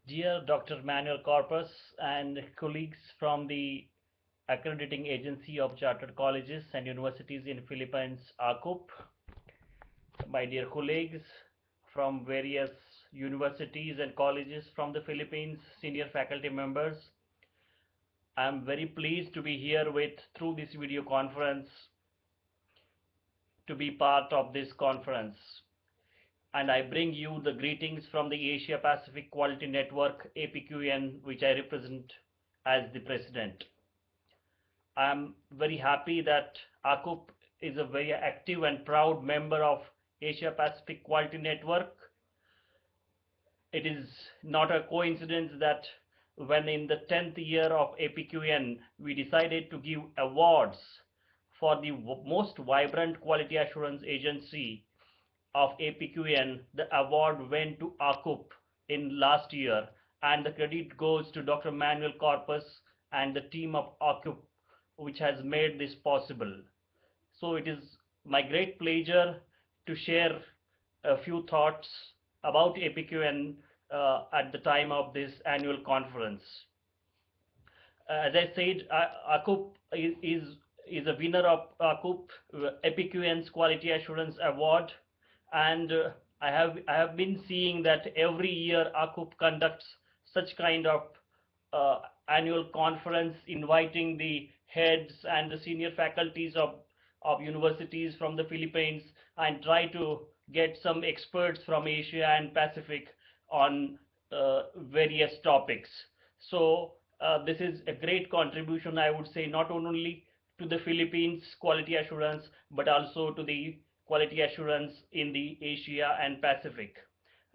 Dear Dr. Manuel Corpus and colleagues from the Accrediting Agency of Chartered Colleges and Universities in Philippines, AACCUP, my dear colleagues from various universities and colleges from the Philippines, senior faculty members, I am very pleased to be here through this video conference to be part of this conference. And I bring you the greetings from the Asia Pacific Quality Network, APQN, which I represent as the president. I am very happy that AACCUP is a very active and proud member of Asia Pacific Quality Network. It is not a coincidence that when in the 10th year of APQN, we decided to give awards for the most vibrant quality assurance agency of APQN, the award went to AACCUP in last year, and the credit goes to Dr. Manuel Corpus and the team of AACCUP, which has made this possible. So it is my great pleasure to share a few thoughts about APQN at the time of this annual conference. As I said, AACCUP is a winner of AACCUP APQN's Quality Assurance Award, and I have been seeing that every year AACCUP conducts such kind of annual conference, inviting the heads and the senior faculties of universities from the Philippines, and try to get some experts from Asia and Pacific on various topics. So this is a great contribution, I would say, not only to the Philippines quality assurance, but also to the quality assurance in the Asia and Pacific.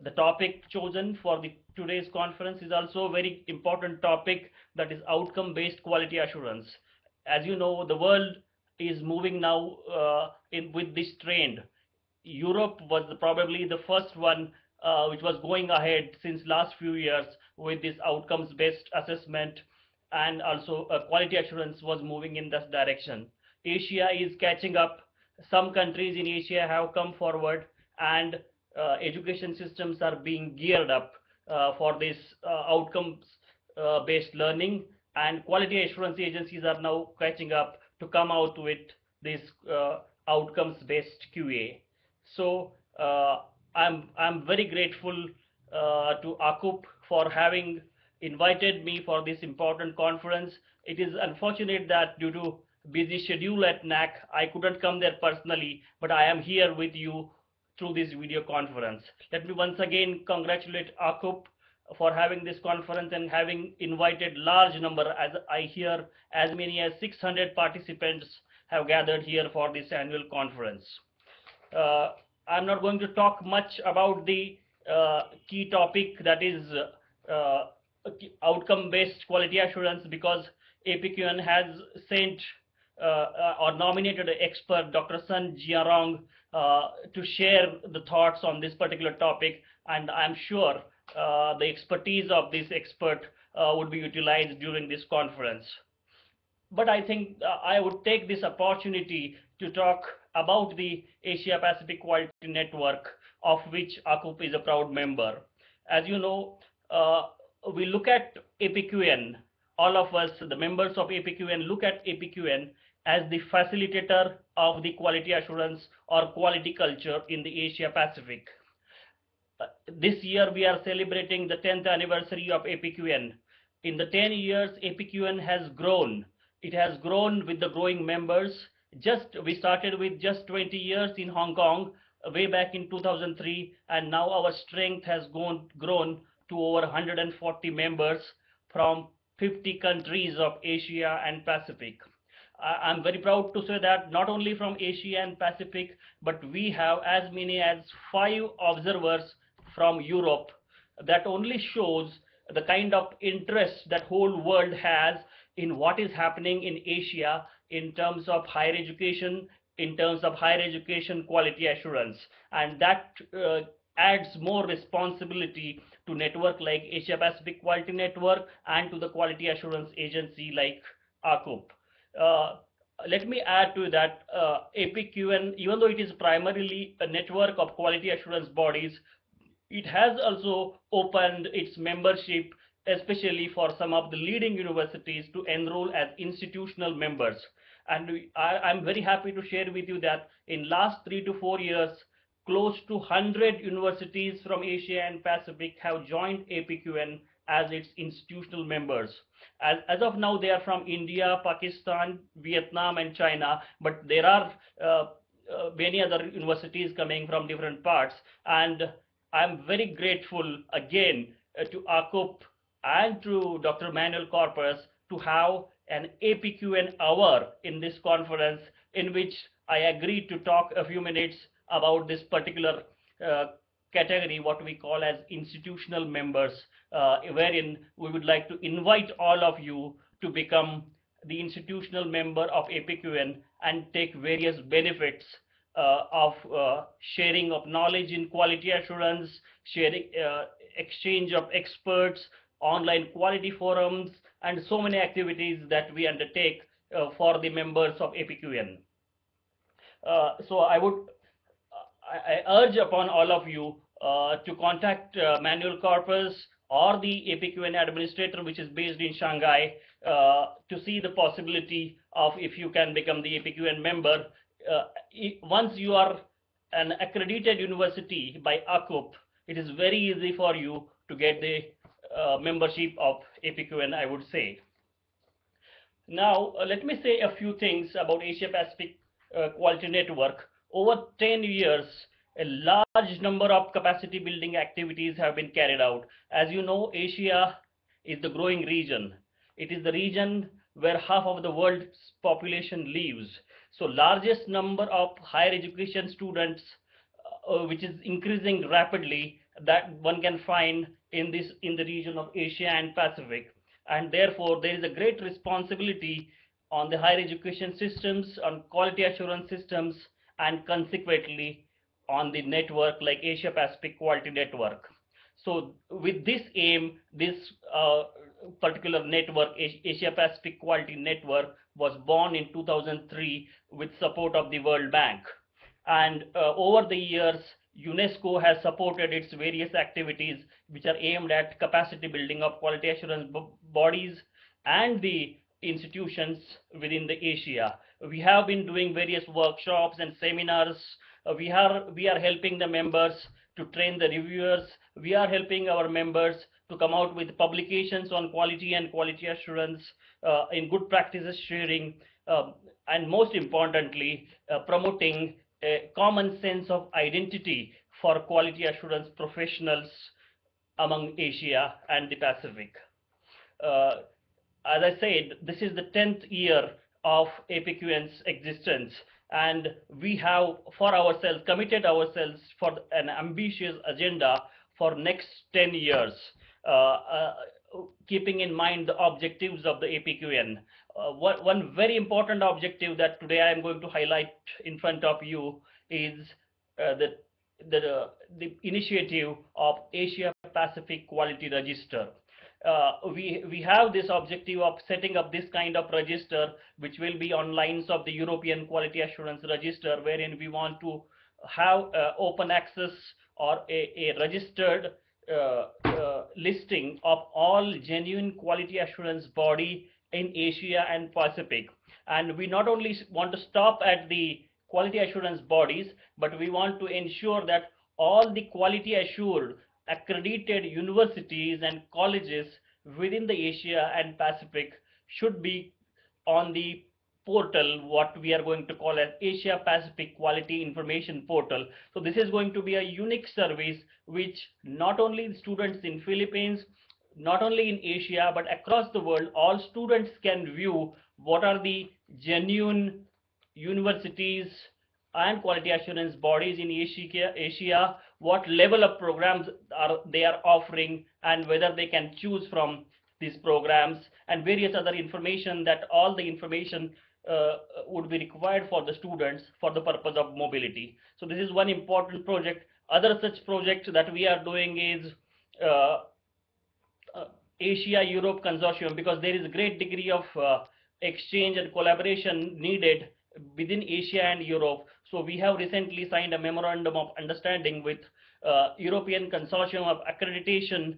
The topic chosen for today's conference is also a very important topic, that is outcome-based quality assurance. As you know, the world is moving now with this trend. Europe was probably the first one which was going ahead since last few years with this outcomes-based assessment, and also quality assurance was moving in this direction. Asia is catching up. Some countries in Asia have come forward, and education systems are being geared up for this outcomes-based learning, and quality assurance agencies are now catching up to come out with this outcomes-based QA. So I'm very grateful to AACCUP for having invited me for this important conference. It is unfortunate that due to busy schedule at NAC, I couldn't come there personally, but I am here with you through this video conference. Let me once again congratulate AACCUP for having this conference and having invited large number, as I hear as many as 600 participants have gathered here for this annual conference. I'm not going to talk much about the key topic, that is outcome-based quality assurance, because APQN has sent or nominated an expert, Dr. Sun Jiarong, to share the thoughts on this particular topic, and I'm sure the expertise of this expert would be utilized during this conference. But I think I would take this opportunity to talk about the Asia Pacific Quality Network, of which AACCUP is a proud member. As you know, we look at APQN, all of us, the members of APQN, look at APQN as the facilitator of the quality assurance or quality culture in the Asia Pacific. This year we are celebrating the 10th anniversary of APQN. In the 10 years, APQN has grown. It has grown with the growing members. We started with just 20 years in Hong Kong way back in 2003, and now our strength has grown to over 140 members from 50 countries of Asia and Pacific. I'm very proud to say that not only from Asia and Pacific, but we have as many as 5 observers from Europe. That only shows the kind of interest that whole world has in what is happening in Asia in terms of higher education, in terms of higher education quality assurance, and that adds more responsibility to network like Asia Pacific Quality Network and to the quality assurance agency like AACCUP. Let me add to that, APQN, even though it is primarily a network of quality assurance bodies, it has also opened its membership, especially for some of the leading universities, to enroll as institutional members. And I'm very happy to share with you that in last 3 to 4 years, close to 100 universities from Asia and Pacific have joined APQN as its institutional members. As of now, they are from India, Pakistan, Vietnam, and China, but there are many other universities coming from different parts. And I'm very grateful again to AACCUP and to Dr. Manuel Corpus to have an APQN hour in this conference, in which I agreed to talk a few minutes about this particular uh, category, what we call as institutional members, wherein we would like to invite all of you to become the institutional member of APQN and take various benefits of sharing of knowledge in quality assurance, sharing exchange of experts, online quality forums, and so many activities that we undertake for the members of APQN. So I urge upon all of you to contact Manuel Corpus or the APQN administrator, which is based in Shanghai, to see the possibility of if you can become the APQN member. Once you are an accredited university by AACCUP, it is very easy for you to get the membership of APQN, I would say. Now, let me say a few things about Asia Pacific Quality Network. Over 10 years, a large number of capacity building activities have been carried out. As you know, Asia is the growing region. It is the region where half of the world's population lives. So largest number of higher education students, which is increasing rapidly, that one can find in the region of Asia and Pacific. And therefore there is a great responsibility on the higher education systems, on quality assurance systems, and consequently on the network like Asia Pacific Quality Network. So with this aim, this particular network, Asia Pacific Quality Network, was born in 2003 with support of the World Bank. And over the years, UNESCO has supported its various activities which are aimed at capacity building of quality assurance bodies and the institutions within the Asia. We have been doing various workshops and seminars. We are helping the members to train the reviewers. We are helping our members to come out with publications on quality and quality assurance, in good practices sharing, and most importantly, promoting a common sense of identity for quality assurance professionals among Asia and the Pacific. Uh, as I said, this is the 10th year of APQN's existence, and we have for ourselves committed ourselves for an ambitious agenda for next 10 years, uh, uh, keeping in mind the objectives of the APQN. One very important objective that today I am going to highlight in front of you is the the initiative of Asia Pacific Quality Register. We have this objective of setting up this kind of register, which will be on lines of the European Quality Assurance Register, wherein we want to have open access or a registered listing of all genuine quality assurance body in Asia and Pacific. And we not only want to stop at the quality assurance bodies, but we want to ensure that all the quality assured accredited universities and colleges within the Asia and Pacific should be on the portal, what we are going to call as Asia Pacific Quality Information Portal. So this is going to be a unique service which not only students in Philippines, not only in Asia, but across the world, all students can view what are the genuine universities and quality assurance bodies in Asia, what level of programs they are offering, and whether they can choose from these programs, and various other information, that all the information would be required for the students for the purpose of mobility. So this is one important project. Other such projects that we are doing is Asia-Europe consortium, because there is a great degree of exchange and collaboration needed within Asia and Europe. So we have recently signed a memorandum of understanding with European Consortium of Accreditation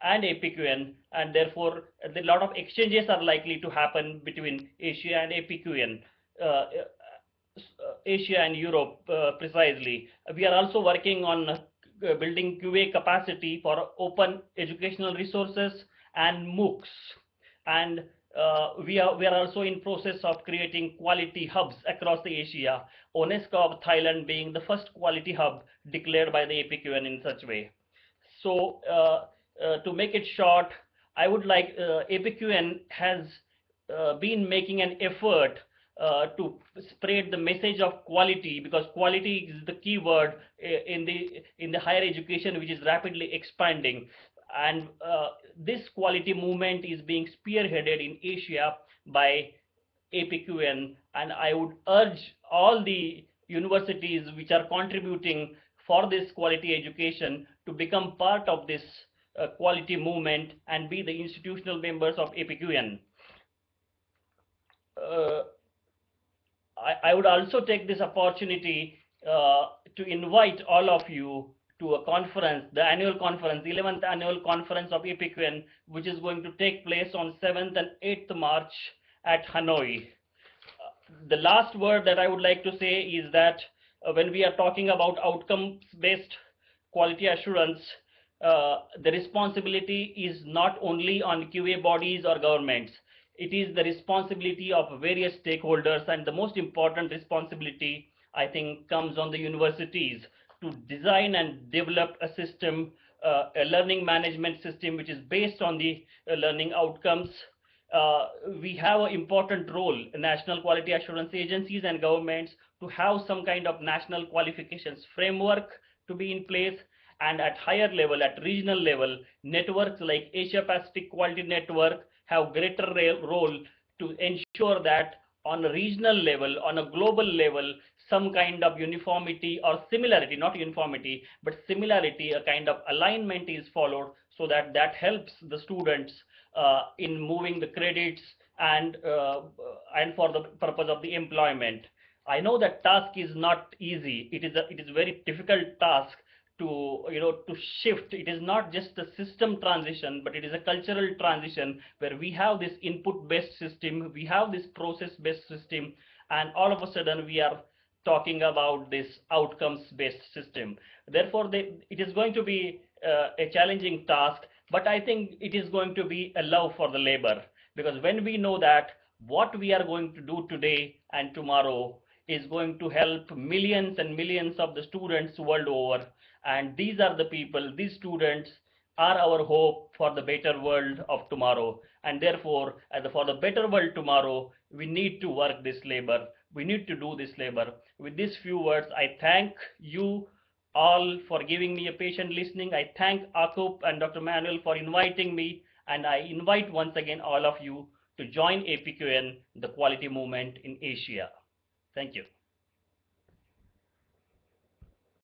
and APQN, and therefore a lot of exchanges are likely to happen between Asia and APQN. Asia and Europe precisely. We are also working on building QA capacity for open educational resources and MOOCs, and we are also in process of creating quality hubs across the Asia. UNESCO of Thailand being the first quality hub declared by the APQN in such way. So to make it short, I would like APQN has been making an effort to spread the message of quality, because quality is the key word in the higher education, which is rapidly expanding. And this quality movement is being spearheaded in Asia by APQN, and I would urge all the universities which are contributing for this quality education to become part of this quality movement and be the institutional members of APQN. I would also take this opportunity to invite all of you to a conference, the annual conference, 11th annual conference of APQN, which is going to take place on 7th and 8th March at Hanoi. The last word that I would like to say is that when we are talking about outcomes-based quality assurance, the responsibility is not only on QA bodies or governments. It is the responsibility of various stakeholders, and the most important responsibility, I think, comes on the universities to design and develop a system, a learning management system which is based on the learning outcomes. We have an important role, national quality assurance agencies and governments, to have some kind of national qualifications framework to be in place, and at higher level, at regional level, networks like Asia Pacific Quality Network have greater role to ensure that on a regional level, on a global level, some kind of uniformity or similarity, not uniformity, but similarity, a kind of alignment is followed, so that that helps the students in moving the credits and for the purpose of the employment. I know that task is not easy. It is a very difficult task to to shift. It is not just a system transition, but it is a cultural transition where we have this input-based system, we have this process-based system, and all of a sudden we are talking about this outcomes-based system. Therefore, it is going to be a challenging task, but I think it is going to be a love for the labor, because when we know that what we are going to do today and tomorrow is going to help millions and millions of the students world over, and these are the people, these students are our hope for the better world of tomorrow, and therefore for the better world tomorrow, we need to work this labor, we need to do this labor. With these few words, I thank you all for giving me a patient listening. I thank AACCUP and Dr. Manuel for inviting me, and I invite once again all of you to join APQN, the quality movement in Asia. Thank you.